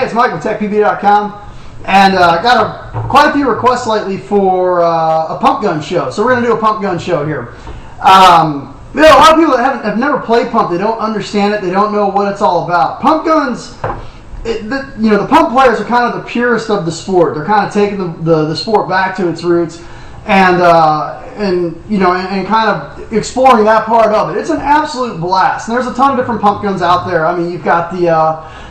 It's Mike with TechPB.com, and got quite a few requests lately for a pump gun show. So we're going to do a pump gun show here. A lot of people that have never played pump, they don't understand it, they don't know what it's all about. Pump guns, the pump players are kind of the purest of the sport. They're kind of taking the sport back to its roots, and kind of exploring that part of it. It's an absolute blast. And there's a ton of different pump guns out there. I mean, you've got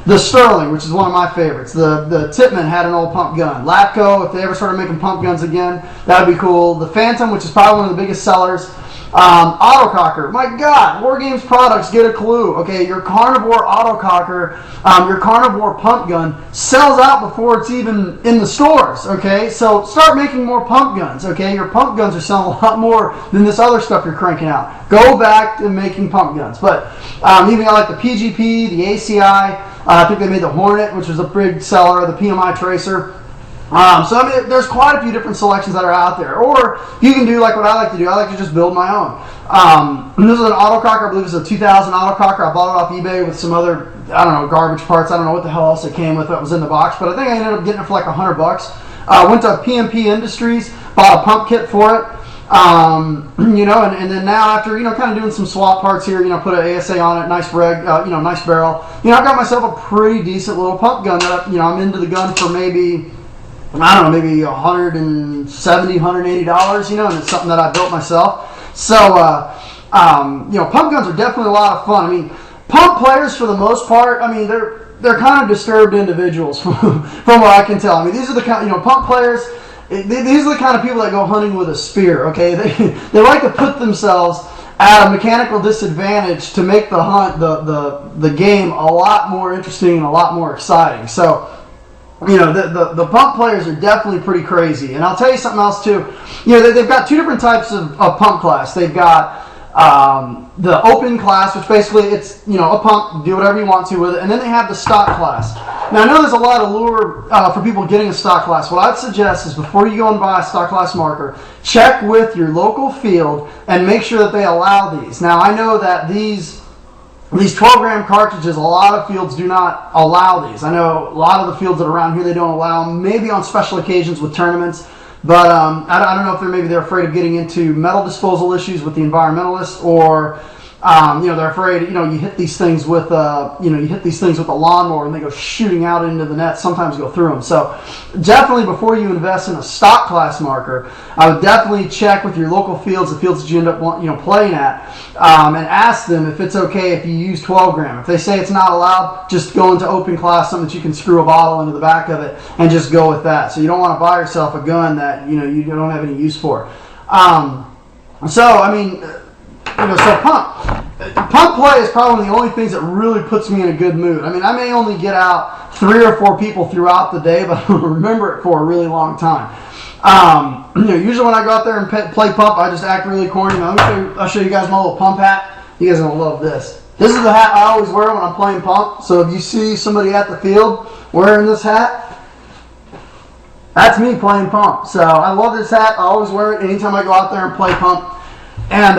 the Sterling, which is one of my favorites. The Tippmann had an old pump gun. Lapco, if they ever started making pump guns again, that would be cool. The Phantom, which is probably one of the biggest sellers. Autococker, my God, War Games products, get a clue. Okay, your Carnivore autococker, your Carnivore pump gun sells out before it's even in the stores. Okay, so start making more pump guns. Okay, your pump guns are selling a lot more than this other stuff you're cranking out. Go back to making pump guns. But even got like the PGP, the ACI. I think they made the Hornet, which was a big seller, the PMI Tracer. So I mean, there's quite a few different selections that are out there. Or you can do like what I like to do. I like to just build my own. This is an autococker. I believe it's a 2000 autococker. I bought it off eBay with some other, I don't know, garbage parts. I don't know what the hell else it came with that was in the box. But I think I ended up getting it for like $100. Went to PMP Industries, bought a pump kit for it. And then now after, kind of doing some swap parts here, put an ASA on it, nice reg, nice barrel. I've got myself a pretty decent little pump gun that, I'm into the gun for maybe $170, $180, and it's something that I built myself. So, pump guns are definitely a lot of fun. I mean, pump players for the most part, I mean, they're kind of disturbed individuals from what I can tell. I mean, these are the kind, pump players, these are the kind of people that go hunting with a spear, okay? They like to put themselves at a mechanical disadvantage to make the hunt, the game a lot more interesting and a lot more exciting. So, the pump players are definitely pretty crazy. And I'll tell you something else too. They've got two different types of pump class. They've got the open class, which basically it's, a pump, do whatever you want to with it. And then they have the stock class. Now I know there's a lot of lure for people getting a stock class. What I'd suggest is before you go and buy a stock class marker, check with your local field and make sure that they allow these. Now I know that these 12-gram cartridges, a lot of fields do not allow these. I know a lot of the fields that are around here, they don't allow them, maybe on special occasions with tournaments. But I don't know if they're afraid of getting into metal disposal issues with the environmentalists, or they're afraid, you hit these things with a lawnmower and they go shooting out into the net, sometimes go through them. So definitely before you invest in a stock class marker, I would definitely check with your local fields, the fields that you end up playing at, and ask them if it's okay if you use 12 gram. If they say it's not allowed, just go into open class, something that you can screw a bottle into the back of it and just go with that. So you don't want to buy yourself a gun that you don't have any use for. So pump play is probably one of the only things that really puts me in a good mood. I mean, I may only get out 3 or 4 people throughout the day, but I'll remember it for a really long time. Usually when I go out there and play pump, I just act really corny. I'll show you guys my little pump hat. You guys are going to love this. This is the hat I always wear when I'm playing pump. So if you see somebody at the field wearing this hat, that's me playing pump. So I love this hat. I always wear it anytime I go out there and play pump. And,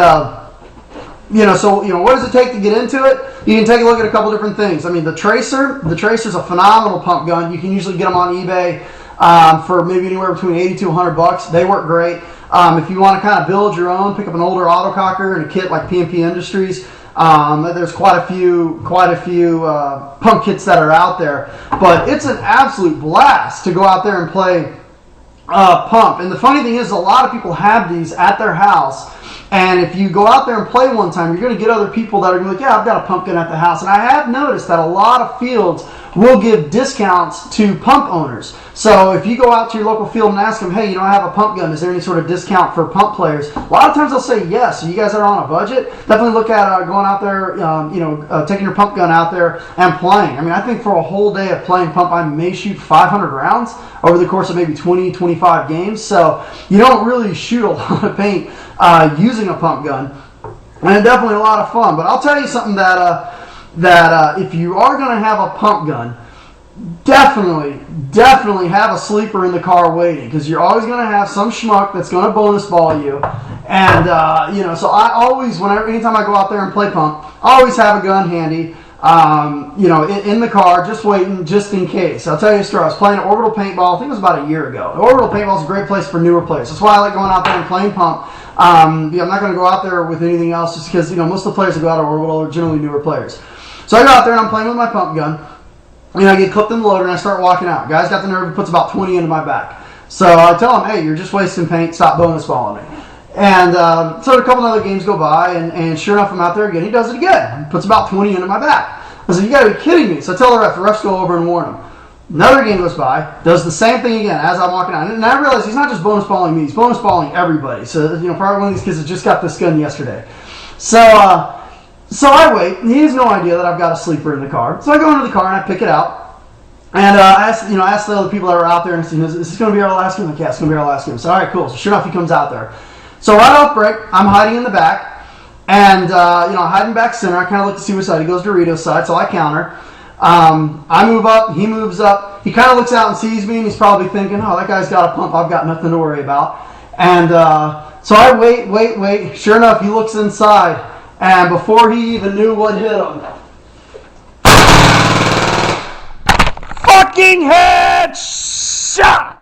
what does it take to get into it? You can take a look at a couple different things. I mean, the Tracer's a phenomenal pump gun. You can usually get them on eBay for maybe anywhere between $80 to $100. They work great. If you want to kind of build your own, pick up an older autococker and a kit like PMP Industries. There's quite a few pump kits that are out there. But it's an absolute blast to go out there and play pump. And the funny thing is, a lot of people have these at their house. And if you go out there and play one time, you're going to get other people that are going to be like, yeah, I've got a pump gun at the house. And I have noticed that a lot of fields will give discounts to pump owners. So if you go out to your local field and ask them, hey, I have a pump gun, is there any sort of discount for pump players? A lot of times they'll say yes. So you guys are on a budget, definitely look at going out there, taking your pump gun out there and playing. I mean, I think for a whole day of playing pump, I may shoot 500 rounds over the course of maybe 20, 25 games. So you don't really shoot a lot of paint using a pump gun. And it's definitely a lot of fun. But I'll tell you something that if you are going to have a pump gun, definitely have a sleeper in the car waiting, because you're always going to have some schmuck that's going to bonus ball you. And so I always, anytime I go out there and play pump, I always have a gun handy. you know, in the car, just waiting, just in case. I'll tell you a story. I was playing Orbital Paintball, I think it was about a year ago. Orbital Paintball is a great place for newer players. That's why I like going out there and playing Pump. I'm not going to go out there with anything else just because, you know, most of the players that go out of Orbital are generally newer players. So I go out there and I'm playing with my pump gun. You know, I get clipped in the loader and I start walking out. Guy's got the nerve, he puts about 20 into my back. So I tell him, hey, you're just wasting paint, stop bonus balling me. And so a couple other games go by, and sure enough, I'm out there again. He does it again. He puts about 20 into my back. I said, you got to be kidding me. So I tell the refs go over and warn him. Another game goes by, does the same thing again as I'm walking out. And I realize he's not just bonus balling me, he's bonus balling everybody. So, you know, probably one of these kids that just got this gun yesterday. So I wait, and he has no idea that I've got a sleeper in the car. So I go into the car and I pick it out. And I asked the other people that were out there, and I said, is this going to be our last game? Like, yeah, it's going to be our last game. So, all right, cool. So sure enough, he comes out there. So right off break, I'm hiding in the back, and hiding back center. I kind of look to see which side. He goes Doritos side, so I counter. I move up, he moves up. He kind of looks out and sees me, and he's probably thinking, oh, that guy's got a pump. I've got nothing to worry about. And so I wait. Sure enough, he looks inside, and before he even knew what hit him, fucking headshot!